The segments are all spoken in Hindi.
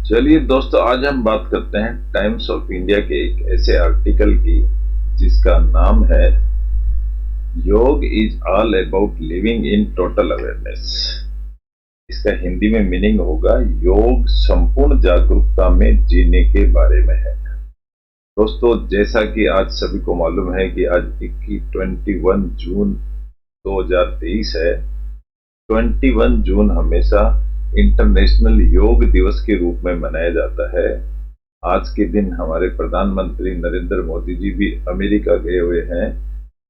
चलिए दोस्तों, आज हम बात करते हैं टाइम्स ऑफ इंडिया के एक ऐसे आर्टिकल की जिसका नाम है योग is all about living in total awareness. इसका हिंदी में मीनिंग होगा योग संपूर्ण जागरूकता में जीने के बारे में है। दोस्तों, जैसा कि आज सभी को मालूम है कि आज 21 जून 2023 है। 21 जून हमेशा इंटरनेशनल योग दिवस के रूप में मनाया जाता है। आज के दिन हमारे प्रधानमंत्री नरेंद्र मोदी जी भी अमेरिका गए हुए हैं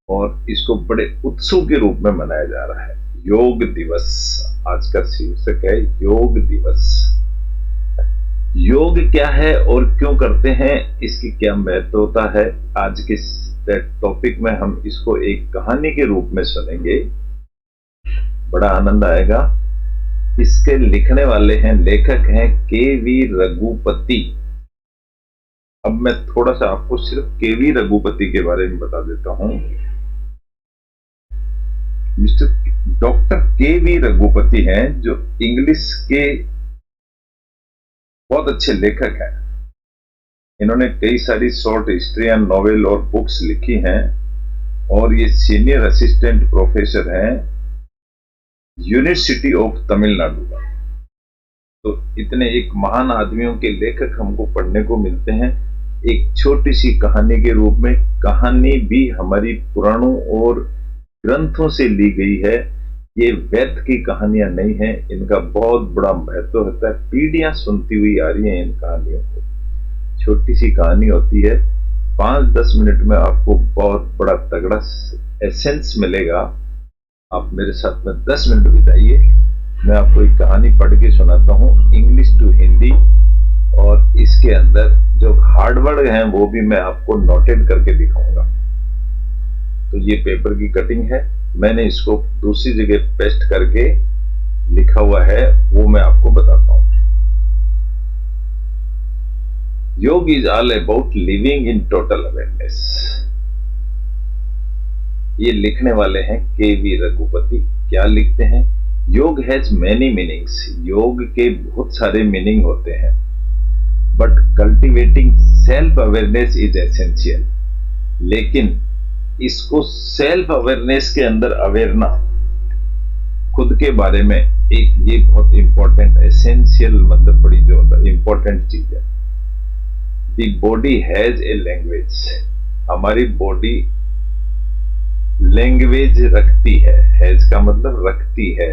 और इसको बड़े उत्सव के रूप में मनाया जा रहा है। योग दिवस आज का शीर्षक है, योग दिवस। योग क्या है और क्यों करते हैं, इसकी क्या महत्व होता है, आज के टॉपिक में हम इसको एक कहानी के रूप में सुनेंगे। बड़ा आनंद आएगा। इसके लिखने वाले हैं, लेखक हैं के.वी. रघुपति। अब मैं थोड़ा सा आपको सिर्फ के.वी. रघुपति के बारे में बता देता हूं। Mister doctor KV. रघुपति हैं जो इंग्लिश के बहुत अच्छे लेखक हैं। इन्होंने कई सारी शॉर्ट हिस्ट्रियां, नॉवेल और बुक्स लिखी हैं और ये सीनियर असिस्टेंट प्रोफेसर हैं यूनिवर्सिटी ऑफ तमिलनाडु का। तो इतने एक महान आदमियों के लेखक हमको पढ़ने को मिलते हैं एक छोटी सी कहानी के रूप में। कहानी भी हमारी पुराणों और ग्रंथों से ली गई है। ये व्यर्थ की कहानियां नहीं है, इनका बहुत बड़ा महत्व होता है। पीढ़ियां सुनती हुई आ रही हैं इन कहानियों को। छोटी सी कहानी होती है, 5-10 मिनट में आपको बहुत बड़ा तगड़ा एसेंस मिलेगा। आप मेरे साथ में 10 मिनट बिताइए। मैं आपको एक कहानी पढ़ के सुनाता हूँ, इंग्लिश टू हिंदी, और इसके अंदर जो हार्ड वर्ड हैं वो भी मैं आपको नोटेड करके दिखाऊंगा। तो ये पेपर की कटिंग है, मैंने इसको दूसरी जगह पेस्ट करके लिखा हुआ है, वो मैं आपको बताता हूं। योग is all about living in total awareness. ये लिखने वाले हैं के.वी. रघुपति। क्या लिखते हैं? योग हैज मैनी मीनिंग्स। योग के बहुत सारे मीनिंग होते हैं, but cultivating self awareness is essential. लेकिन इसको सेल्फ अवेयरनेस के अंदर अवेयरना, खुद के बारे में, एक ये बहुत इंपॉर्टेंट, एसेंशियल मतलब बड़ी जो इंपॉर्टेंट चीज है। The body has a language. हमारी बॉडी लैंग्वेज रखती है। हैज का मतलब रखती है।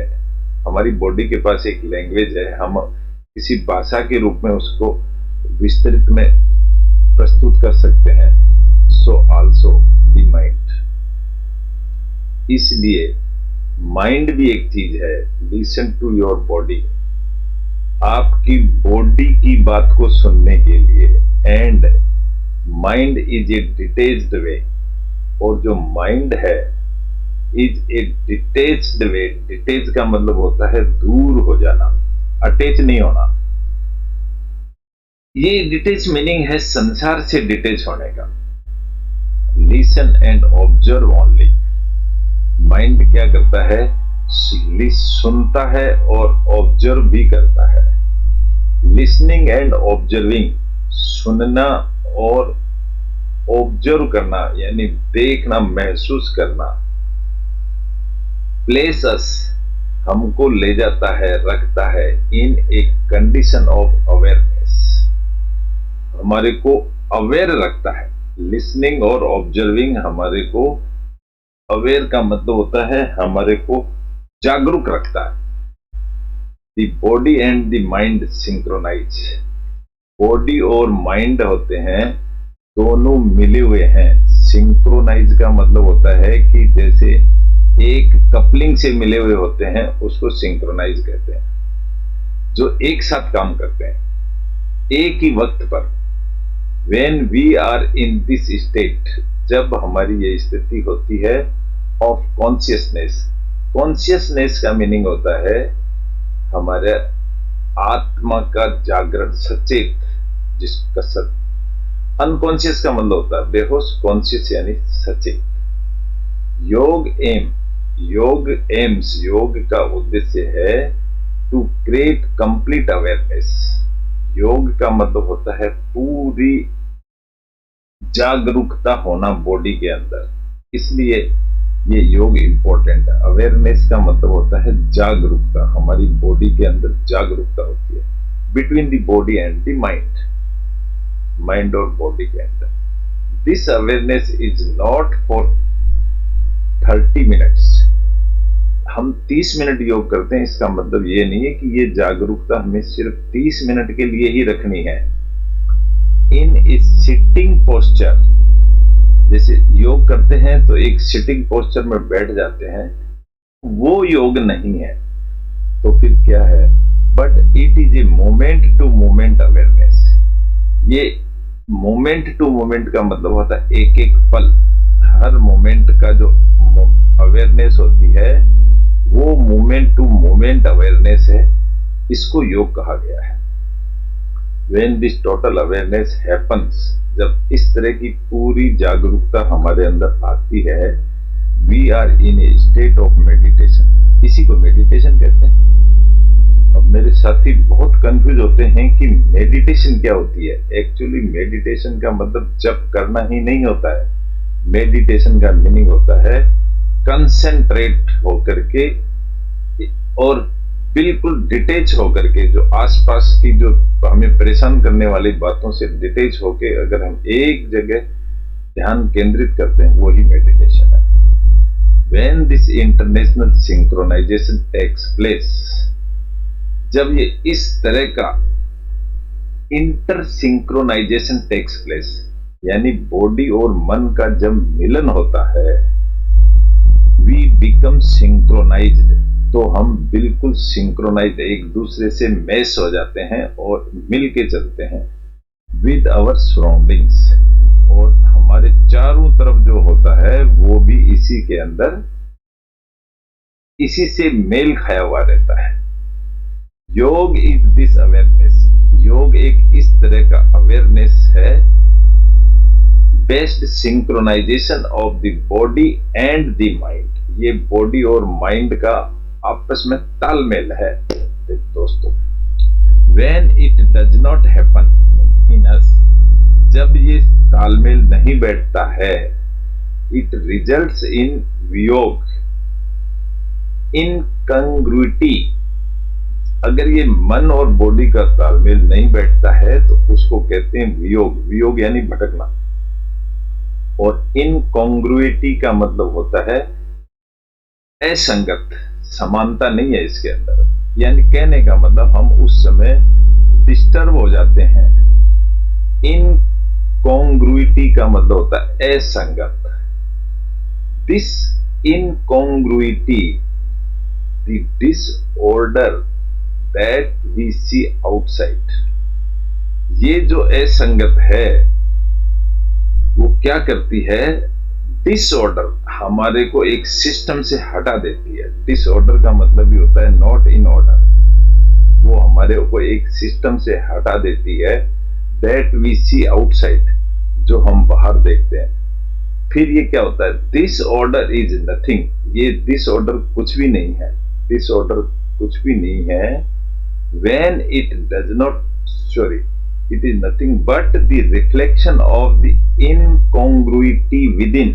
हमारी बॉडी के पास एक लैंग्वेज है। हम किसी भाषा के रूप में उसको विस्तृत में प्रस्तुत कर सकते हैं। So also the mind. इसलिए माइंड भी एक चीज है। Listen to your body. आपकी बॉडी की बात को सुनने के लिए। And mind is a detached way. और जो माइंड है is a detached way. Detach का मतलब होता है दूर हो जाना, अटैच नहीं होना। ये डिटेच मीनिंग है संसार से डिटेच होने का। Listen and observe only. Mind क्या करता है? सुनता है और ऑब्जर्व भी करता है। लिसनिंग एंड ऑब्जर्विंग, सुनना और ऑब्जर्व करना यानी देखना, महसूस करना। प्लेस अस, हमको ले जाता है, रखता है, इन ए कंडीशन ऑफ अवेयरनेस, हमारे को अवेयर रखता है। लिसनिंग और ऑब्जर्विंग हमारे को, अवेयर का मतलब होता है हमारे को जागरूक रखता है। The body and the mind synchronise. Body और माइंड होते हैं, दोनों मिले हुए हैं। सिंक्रोनाइज का मतलब होता है कि जैसे एक कपलिंग से मिले हुए होते हैं, उसको सिंक्रोनाइज कहते हैं। जो एक साथ काम करते हैं एक ही वक्त पर। When we are in this state, जब हमारी ये स्थिति होती है ऑफ कॉन्शियसनेस। कॉन्शियसनेस का मीनिंग होता है हमारे आत्मा का जागरण, सचेत, जिसका अनकॉन्शियस का मतलब होता है बेहोश, कॉन्शियस यानी सचेत। योग एम, योग एम्स, योग का उद्देश्य है टू क्रिएट कंप्लीट अवेयरनेस। योग का मतलब होता है पूरी जागरूकता होना बॉडी के अंदर, इसलिए ये योग इंपॉर्टेंट है। अवेयरनेस का मतलब होता है जागरूकता, हमारी बॉडी के अंदर जागरूकता होती है between the body and the mind, mind और बॉडी के अंदर। This awareness is not for 30 minutes. हम 30 मिनट योग करते हैं, इसका मतलब ये नहीं है कि ये जागरूकता हमें सिर्फ 30 मिनट के लिए ही रखनी है। इन ए सिटिंग पोस्चर, जैसे योग करते हैं तो एक सिटिंग पोस्चर में बैठ जाते हैं, वो योग नहीं है। तो फिर क्या है? But it is a moment to moment awareness. ये मोमेंट टू मोमेंट का मतलब होता है एक एक पल, हर मोमेंट का जो अवेयरनेस होती है वो मोमेंट टू मोमेंट अवेयरनेस है, इसको योग कहा गया है। When this total awareness happens, जब इस तरह की पूरी जागरूकता हमारे अंदर आती है, we are in a state of meditation। इसी को मेडिटेशन कहते हैं। अब मेरे साथी बहुत कंफ्यूज होते हैं कि मेडिटेशन क्या होती है। एक्चुअली मेडिटेशन का मतलब जप करना ही नहीं होता है। मेडिटेशन का मीनिंग होता है कंसेंट्रेट होकर के और बिल्कुल डिटेच होकर के, जो आसपास की जो हमें परेशान करने वाली बातों से डिटेच होके अगर हम एक जगह ध्यान केंद्रित करते हैं, वही मेडिटेशन है। When this international synchronization takes place, जब ये इस तरह का इंटर सिंक्रोनाइजेशन टेक्स प्लेस, यानी बॉडी और मन का जब मिलन होता है, वी बिकम सिंक्रोनाइज्ड, तो हम बिल्कुल सिंक्रोनाइज, एक दूसरे से मैच हो जाते हैं और मिल के चलते हैं विद आवर सराउंडिंग्स, और हमारे चारों तरफ जो होता है वो भी इसी के अंदर, इसी से मेल खाया हुआ रहता है। योग इज दिस अवेयरनेस। योग एक इस तरह का अवेयरनेस है, based synchronisation of the body and the mind. ये बॉडी और माइंड का आपस में तालमेल है दोस्तों। When it does not happen in us, जब ये तालमेल नहीं बैठता है, it results in वियोग, incongruity। अगर ये मन और बॉडी का तालमेल नहीं बैठता है तो उसको कहते हैं वियोग। वियोग यानी भटकना। और इनकॉन्ग्रुइटी का मतलब होता है असंगत, समानता नहीं है इसके अंदर। यानी कहने का मतलब हम उस समय डिस्टर्ब हो जाते हैं। इनकॉन्ग्रुइटी का मतलब होता है असंगत। This incongruity, the disorder that we see outside, ये जो असंगत है वो क्या करती है? डिसऑर्डर हमारे को एक सिस्टम से हटा देती है। डिसऑर्डर का मतलब भी होता है नॉट इन ऑर्डर। वो हमारे को एक सिस्टम से हटा देती है, दैट वी सी आउटसाइड, जो हम बाहर देखते हैं। फिर ये क्या होता है? This order is nothing. ये डिसऑर्डर कुछ भी नहीं है। डिसऑर्डर कुछ भी नहीं है। When it does not, sorry, it is nothing but the reflection of the incongruity within।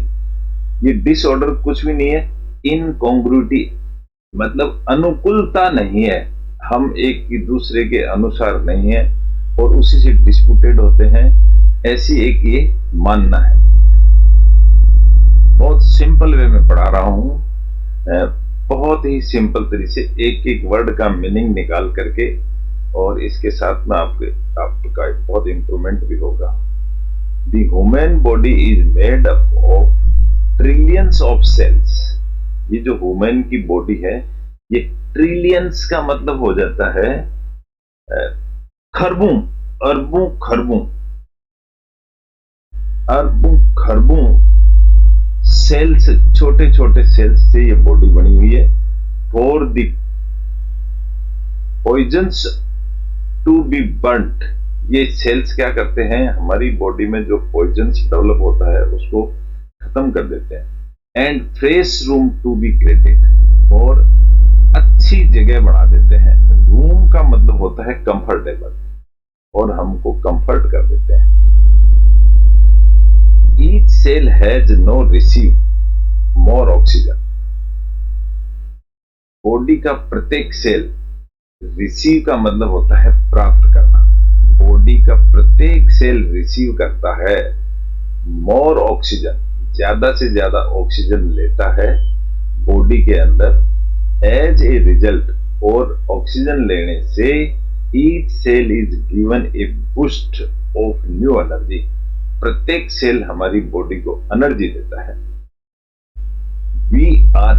ये डिसऑर्डर कुछ भी नहीं है। इनकॉन्ग्रुइटी मतलब अनुकूलता नहीं है, हम एक दूसरे के अनुसार नहीं है और उसी से डिस्प्यूटेड होते हैं, ऐसी एक ये मानना है। बहुत सिंपल वे में पढ़ा रहा हूं, बहुत ही सिंपल तरीके से एक एक वर्ड का मीनिंग निकाल करके, और इसके साथ में आपका बहुत इंप्रूवमेंट भी होगा। The human body is made up of trillions of cells. ये जो ह्यूमन की बॉडी है, ये ट्रिलियंस का मतलब हो जाता है खरबों, अरबों खरबों, अरबों खरबों सेल्स, छोटे छोटे सेल्स से ये बॉडी बनी हुई है। For the poisons to be burnt, ये सेल्स क्या करते हैं? हमारी बॉडी में जो पॉइजन्स डेवलप होता है उसको खत्म कर देते हैं। And fresh room to be created, और अच्छी जगह बना देते हैं। रूम का मतलब होता है कंफर्टेबल। और हमको कंफर्ट कर देते हैं। Each cell has no receive more oxygen. Body का प्रत्येक सेल, रिसीव का मतलब होता है प्राप्त करना, बॉडी का प्रत्येक सेल रिसीव करता है मोर ऑक्सीजन, ज्यादा से ज्यादा ऑक्सीजन लेता है बॉडी के अंदर। एज ए रिजल्ट, और ऑक्सीजन लेने से each cell is given a boost of new energy. प्रत्येक सेल हमारी बॉडी को एनर्जी देता है। वी आर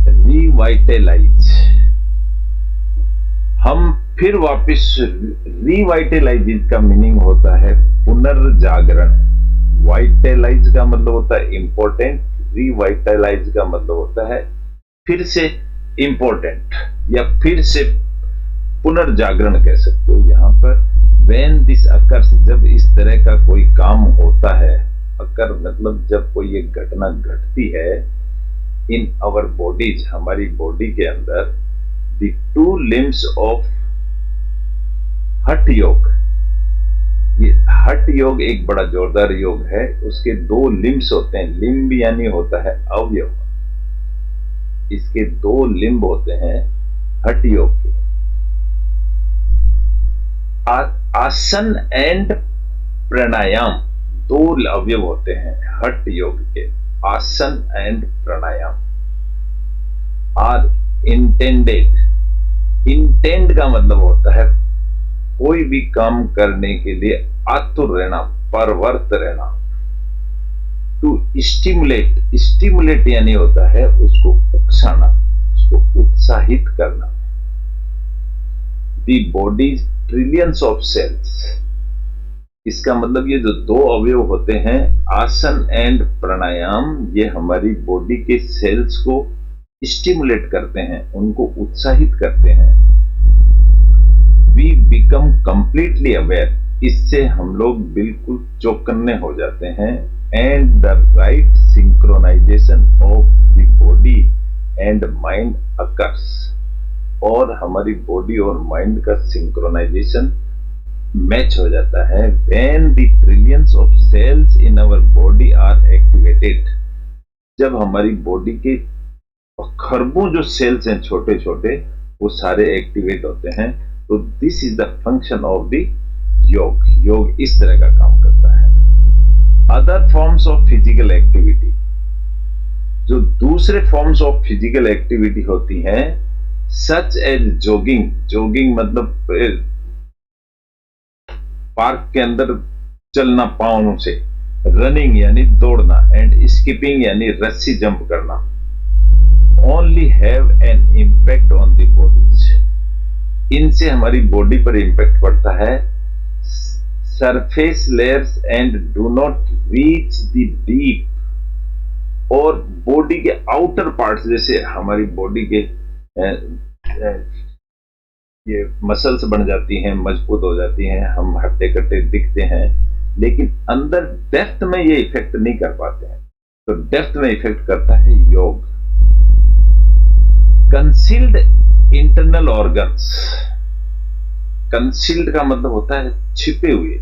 रिवाइटलाइज, हम फिर वापस, रिवाइटलाइज का मीनिंग होता है पुनर्जागरण। वाइटलाइज का मतलब होता है इंपॉर्टेंट, रिवाइटलाइज का मतलब होता है फिर से इंपॉर्टेंट या फिर से पुनर्जागरण कह सकते हो यहां पर। व्हेन दिस अकर्स, जब इस तरह का कोई काम होता है, अकर मतलब जब कोई एक घटना घटती है, इन आवर बॉडीज, हमारी बॉडी के अंदर, द टू लिम्स ऑफ हठ योग, ये हठ योग एक बड़ा जोरदार योग है, उसके दो लिम्स होते हैं। लिम्ब यानी होता है अवयव, इसके दो लिम्ब होते हैं हठ योग के। आसन एंड प्राणायाम दो अवयव होते हैं हठ योग के, asana and pranayama. Are intended, intend का मतलब होता है कोई भी काम करने के लिए आतुर रहना, परवर्त रहना। टू स्टिमुलेट, स्टिमुलेट यानी होता है उसको उकसाना, उसको उत्साहित करना। दी बॉडीज ट्रिलियंस ऑफ सेल्स, इसका मतलब ये जो दो अवयव होते हैं आसन एंड प्राणायाम, ये हमारी बॉडी के सेल्स को स्टिमुलेट करते हैं, उनको उत्साहित करते हैं। वी बिकम कंप्लीटली अवेयर, इससे हम लोग बिल्कुल चौकन्ने हो जाते हैं। And the right synchronisation of the body and mind occurs, और हमारी बॉडी और माइंड का सिंक्रोनाइजेशन मैच हो जाता है। When the trillions of cells in our body are activated, जब हमारी बॉडी के खरबों जो सेल्स हैं छोटे छोटे, वो सारे एक्टिवेट होते हैं। तो this is the function of the योग। योग इस तरह का काम करता है। Other forms of physical activity, जो दूसरे फॉर्म्स ऑफ फिजिकल एक्टिविटी होती हैं, सच एज जॉगिंग, जॉगिंग मतलब पार्क के अंदर चलना पांवों से, रनिंग यानी दौड़ना, एंड स्किपिंग यानी रस्सी जंप करना, only have an impact on the bodies, इनसे हमारी बॉडी पर इंपैक्ट पड़ता है। Surface layers and do not reach the deep, और बॉडी के आउटर पार्ट्स, जैसे हमारी बॉडी के ये मसल्स बन जाती हैं, मजबूत हो जाती हैं, हम हट्टे कट्टे दिखते हैं, लेकिन अंदर डेप्थ में ये इफेक्ट नहीं कर पाते हैं। तो डेप्थ में इफेक्ट करता है योग। कंसील्ड इंटरनल ऑर्गन्स, कंसील्ड का मतलब होता है छिपे हुए,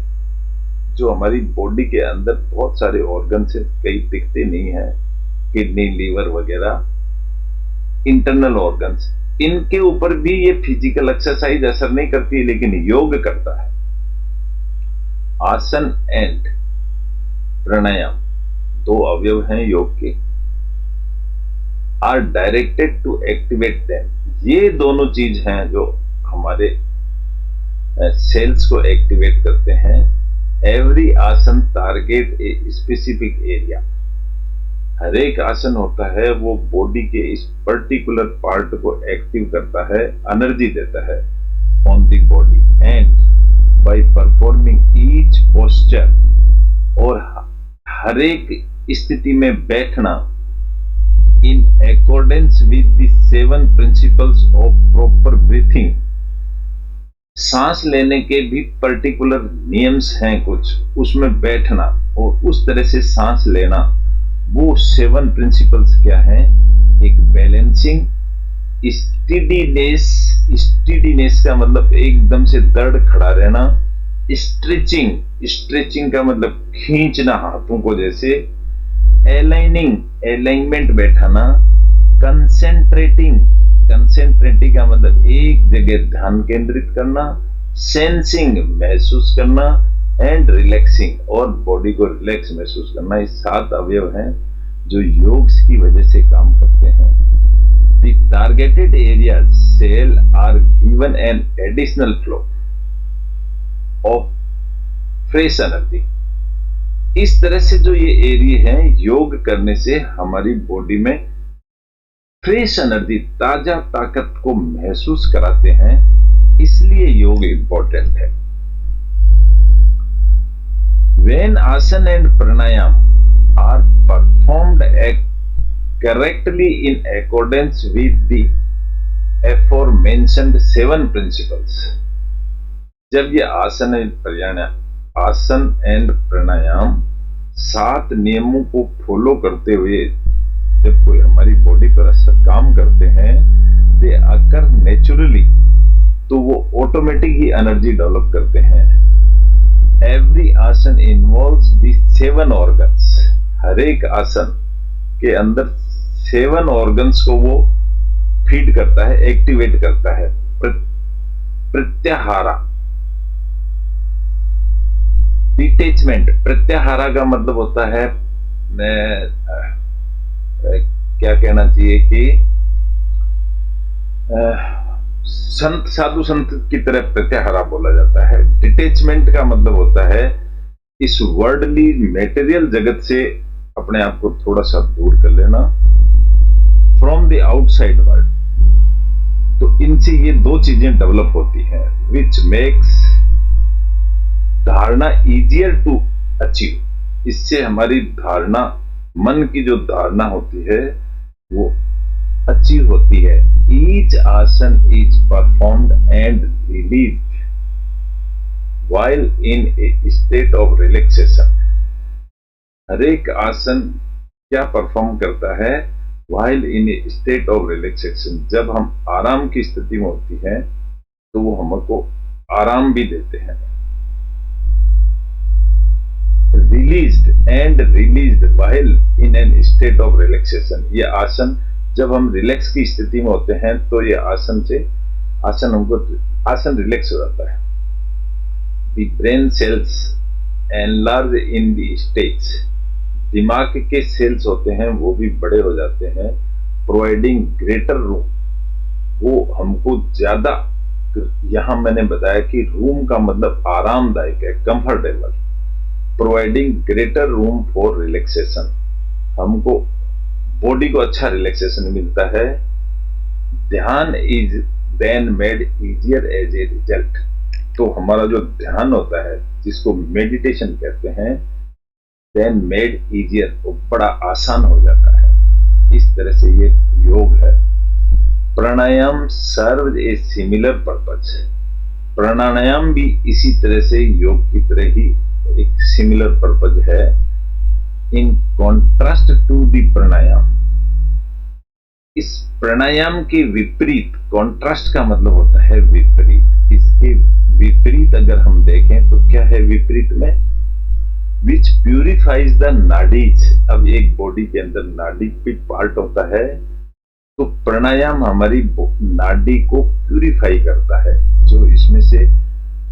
जो हमारी बॉडी के अंदर बहुत सारे ऑर्गन्स हैं, कई दिखते नहीं है, किडनी, लीवर वगैरह, इंटरनल ऑर्गन्स, इनके ऊपर भी ये फिजिकल एक्सरसाइज असर नहीं करती है, लेकिन योग करता है। आसन एंड प्राणायाम दो अवयव हैं योग के, are directed to activate them, ये दोनों चीज हैं जो हमारे सेल्स को एक्टिवेट करते हैं। एवरी आसन टारगेट ए स्पेसिफिक एरिया, हर एक आसन होता है वो बॉडी के इस पर्टिकुलर पार्ट को एक्टिव करता है, एनर्जी देता है on the body. And by performing each posture, और हर एक स्थिति में बैठना in accordance with the 7 principles of proper breathing, सांस लेने के भी पर्टिकुलर नियम्स हैं कुछ, उसमें बैठना और उस तरह से सांस लेना। वो 7 प्रिंसिपल्स क्या हैं? एक बैलेंसिंग, स्टीडीनेस, स्टीडीनेस का मतलब एकदम से दृढ़ खड़ा रहना, स्ट्रेचिंग, स्ट्रेचिंग का मतलब खींचना हाथों को जैसे। अलाइनिंग, अलाइनमेंट बैठाना। कंसेंट्रेटिंग, कंसेंट्रेटिंग का मतलब एक जगह ध्यान केंद्रित करना। सेंसिंग, महसूस करना। एंड रिलैक्सिंग, और बॉडी को रिलैक्स महसूस करना। ये 7 अवयव हैं जो योग की वजह से काम करते हैं। The targeted areas cell are given an additional flow of fresh energy। इस तरह से जो ये एरिया है, योग करने से हमारी बॉडी में फ्रेश एनर्जी, ताजा ताकत को महसूस कराते हैं, इसलिए योग इंपॉर्टेंट है। When आसन and pranayama are performed correctly in accordance with the aforementioned 7 principles, जब ये आसन एंड प्राणायाम 7 नियमों को फॉलो करते हुए जब कोई हमारी बॉडी पर असर काम करते हैं, दे अकर नेचुरली, तो वो ऑटोमेटिक ही एनर्जी डेवलप करते हैं। एवरी आसन इन्वॉल्व्स दी 7 ऑर्गन्स। हर एक आसन के अंदर 7 ऑर्गन्स को वो फीड करता है, एक्टिवेट करता है। प्रत्याहारा, डिटेचमेंट। प्रत्याहारा का मतलब होता है, क्या कहना चाहिए कि संत, साधु संत की तरह प्रत्याहारा बोला जाता है। डिटेचमेंट का मतलब होता है इस वर्ल्डली मेटेरियल जगत से अपने आप को थोड़ा सा दूर कर लेना, फ्रॉम द आउटसाइड वर्ल्ड। तो इनसे ये 2 चीजें डेवलप होती हैं, विच मेक्स धारणा इजियर टू अचीव। इससे हमारी धारणा, मन की जो धारणा होती है वो अचीव होती है। Each asana is performed and released while in a state of relaxation. हर एक आसन क्या परफॉर्म करता है? While in a state of relaxation. जब हम आराम की स्थिति में होती है तो वो हमको आराम भी देते हैं। Released and released while in an state of relaxation. ये आसन जब हम रिलैक्स की स्थिति में होते हैं तो ये आसन रिलैक्स हो जाता है। The brain cells enlarge in the stage. दिमाग के सेल्स होते हैं वो भी बड़े हो जाते हैं। प्रोवाइडिंग ग्रेटर रूम, वो हमको ज्यादा, यहां मैंने बताया कि रूम का मतलब आरामदायक है, comfortable. Providing greater room for relaxation, हमको बॉडी को अच्छा रिलैक्सेशन मिलता है। Dhyana is then made easier as a result. तो हमारा जो ध्यान होता है जिसको मेडिटेशन कहते हैं, देन मेड इजियर, वो बड़ा आसान हो जाता है। इस तरह से ये योग है। प्राणायाम सर्व ए सिमिलर पर्पज। प्राणायाम भी इसी तरह से योग की तरह ही एक सिमिलर पर्पज है। इन कॉन्ट्रास्ट टू दी प्राणायाम, इस प्राणायाम के विपरीत, कॉन्ट्रास्ट का मतलब होता है विपरीत। इसके विपरीत अगर हम देखें तो क्या है विपरीत में? विच प्यूरिफाइज द नाडीज। अब एक बॉडी के अंदर नाडी भी पार्ट होता है, तो प्राणायाम हमारी नाडी को प्यूरिफाई करता है। जो इसमें से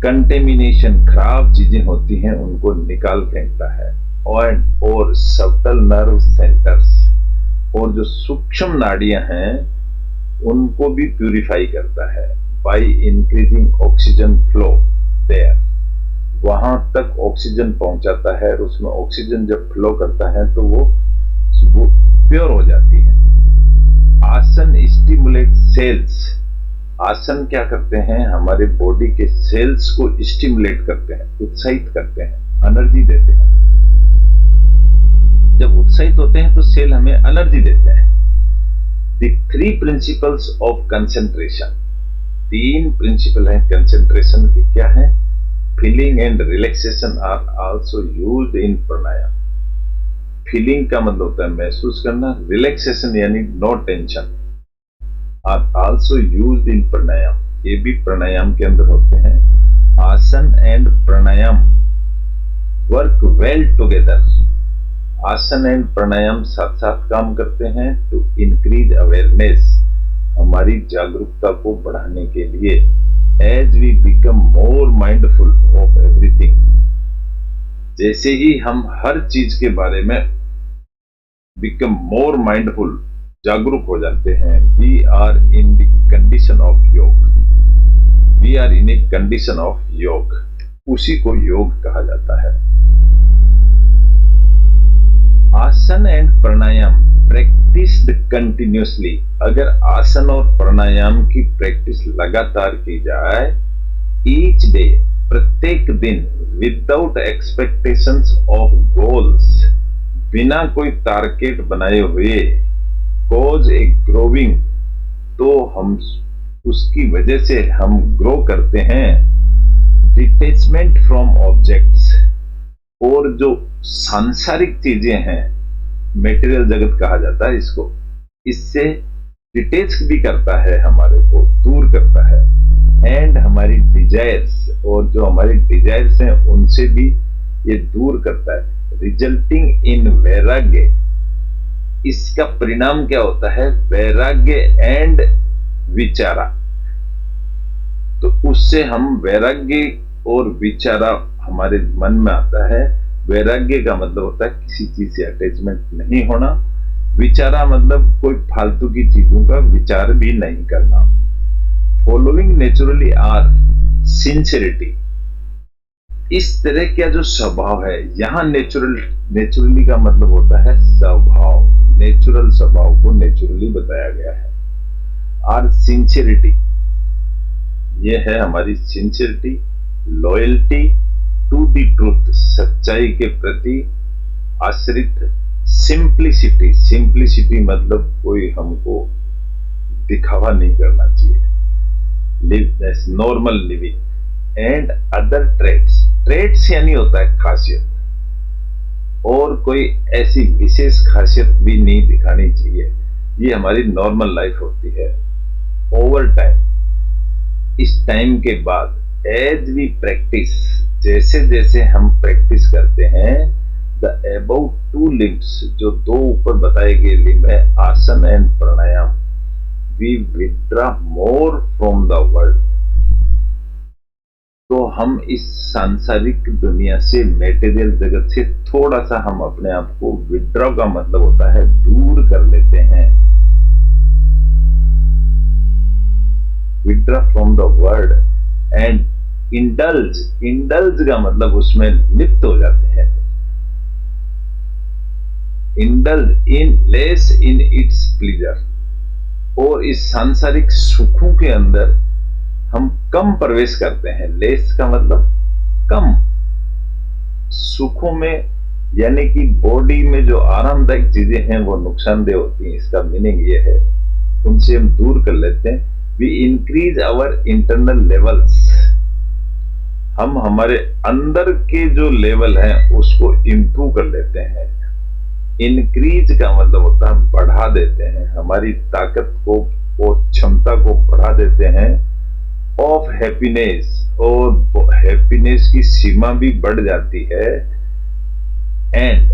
कंटेमिनेशन, खराब चीजें होती हैं उनको निकाल फेंकता है। और सबटल नर्व सेंटर्स, और जो सूक्ष्म नाड़ियां हैं उनको भी प्यूरिफाई करता है। By increasing oxygen flow there, वहां तक ऑक्सीजन पहुंचाता है, और उसमें ऑक्सीजन जब फ्लो करता है तो वो प्योर हो जाती है। आसन स्टिमुलेट सेल्स। आसन क्या करते हैं? हमारे बॉडी के सेल्स को स्टिमुलेट करते हैं, उत्साहित करते हैं, एनर्जी देते हैं। जब उत्साहित होते हैं तो सेल हमें एनर्जी देते हैं। The 3 principles of concentration. 3 principle हैं कंसेंट्रेशन के, क्या है? Feeling and relaxation are also used in pranayama. Feeling का मतलब होता है महसूस करना, रिलैक्सेशन यानी no tension, are also used in pranayama. ये भी प्राणायाम के अंदर होते हैं। Asana and pranayama work well together. आसन एंड प्राणायाम साथ साथ काम करते हैं टू इंक्रीज अवेयरनेस, हमारी जागरूकता को बढ़ाने के लिए। As we become more mindful of everything, जैसे ही हम हर चीज के बारे में बिकम मोर माइंडफुल, जागरूक हो जाते हैं, we are in the condition of yoga, we are in a condition of yoga, उसी को योग कहा जाता है। Asana and pranayama practised continuously, अगर आसन और प्राणायाम की प्रैक्टिस लगातार की जाए, ईच डे, प्रत्येक दिन, विदाउट एक्सपेक्टेशंस ऑफ गोल्स, बिना कोई टारगेट बनाए हुए, कॉज ए ग्रोविंग, तो हम उसकी वजह से हम ग्रो करते हैं। डिटेचमेंट फ्रॉम ऑब्जेक्ट्स, और जो सांसारिक चीजें हैं, मेटेरियल जगत कहा जाता है इसको, इससे डिटेच भी करता है, हमारे को दूर करता है। एंड हमारी डिजायर्स, और जो हमारी डिजायर्स हैं उनसे भी ये दूर करता है, रिजल्टिंग इन वैराग्य। इसका परिणाम क्या होता है? वैराग्य एंड विचारा। तो उससे हम वैराग्य और विचारा हमारे मन में आता है। वैराग्य का मतलब होता है किसी चीज से अटैचमेंट नहीं होना, विचारा मतलब कोई फालतू की चीजों का विचार भी नहीं करना। फॉलोइंग नेचुरली आर सिंसियरिटी, इस तरह का जो स्वभाव है, यहां नेचुरली का मतलब होता है स्वभाव, नेचुरल स्वभाव को नेचुरली बताया गया है। आर सिंसियरिटी, ये है हमारी sincerity, loyalty to the truth, सच्चाई के प्रति आश्रित। सिंप्लिसिटी, सिंप्लिसिटी मतलब कोई हमको दिखावा नहीं करना चाहिए, live as normal living. And other traits, traits यानी होता है खासियत, और कोई ऐसी विशेष खासियत भी नहीं दिखानी चाहिए, ये हमारी नॉर्मल लाइफ होती है। ओवर टाइम, इस टाइम के बाद, एज वी प्रैक्टिस, जैसे जैसे हम प्रैक्टिस करते हैं, द अबव टू लिम्स, जो दो ऊपर बताए गए लिम्ब है, asana and pranayama, we withdraw more from the world. तो हम इस सांसारिक दुनिया से, मेटेरियल जगत से थोड़ा सा हम अपने आप को, विथड्रॉ का मतलब होता है दूर कर लेते हैं, withdraw from the world. And indulge, indulge का मतलब उसमें लिप्त हो जाते हैं, indulge in less in its pleaser, और इस सांसारिक सुखों के अंदर हम कम प्रवेश करते हैं। लेस का मतलब कम सुखों में, यानी कि बॉडी में जो आरामदायक चीजें हैं वो नुकसानदेह होती हैं, इसका मीनिंग ये है, उनसे हम दूर कर लेते हैं। We increase our internal levels, हम हमारे अंदर के जो लेवल हैं उसको इंप्रूव कर लेते हैं। इंक्रीज का मतलब होता है बढ़ा देते हैं, हमारी ताकत को और क्षमता को बढ़ा देते हैं। ऑफ हैप्पीनेस, और हैप्पीनेस की सीमा भी बढ़ जाती है। एंड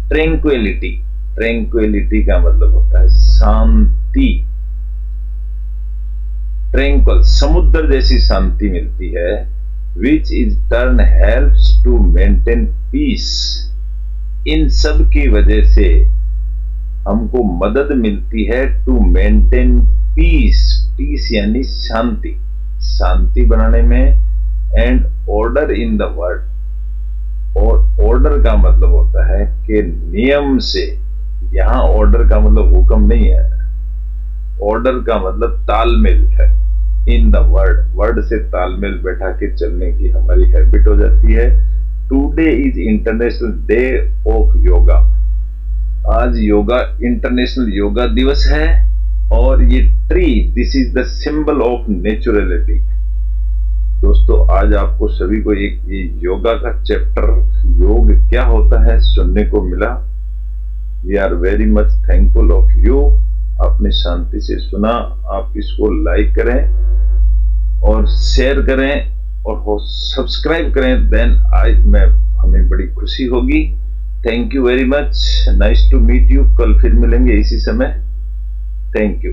ट्रैंक्विलिटी, ट्रैंक्विलिटी का मतलब होता है शांति, ट्रैंक्विल, समुद्र जैसी शांति मिलती है। Which is turn helps to maintain peace, इन सब की वजह से हमको मदद मिलती है टू मेंटेन पीस, पीस यानी शांति, शांति बनाने में। And order in the world, और ऑर्डर का मतलब होता है कि नियम से, यहां ऑर्डर का मतलब हुक्म नहीं है, ऑर्डर का मतलब तालमेल है। इन द वर्ड, वर्ड से तालमेल बैठा के चलने की हमारी हैबिट हो जाती है। Today is international day of yoga, आज योगा, इंटरनेशनल योगा दिवस है। और ये tree, this is the symbol of naturality. दोस्तों, आज आपको सभी को एक ये योगा का चैप्टर, योग क्या होता है, सुनने को मिला। We are very much thankful of you, आपने शांति से सुना। आप इसको लाइक करें और शेयर करें, और हो सब्सक्राइब करें, देन आज मैं हमें बड़ी खुशी होगी। Thank you very much, nice to meet you. कल फिर मिलेंगे इसी समय। Thank you.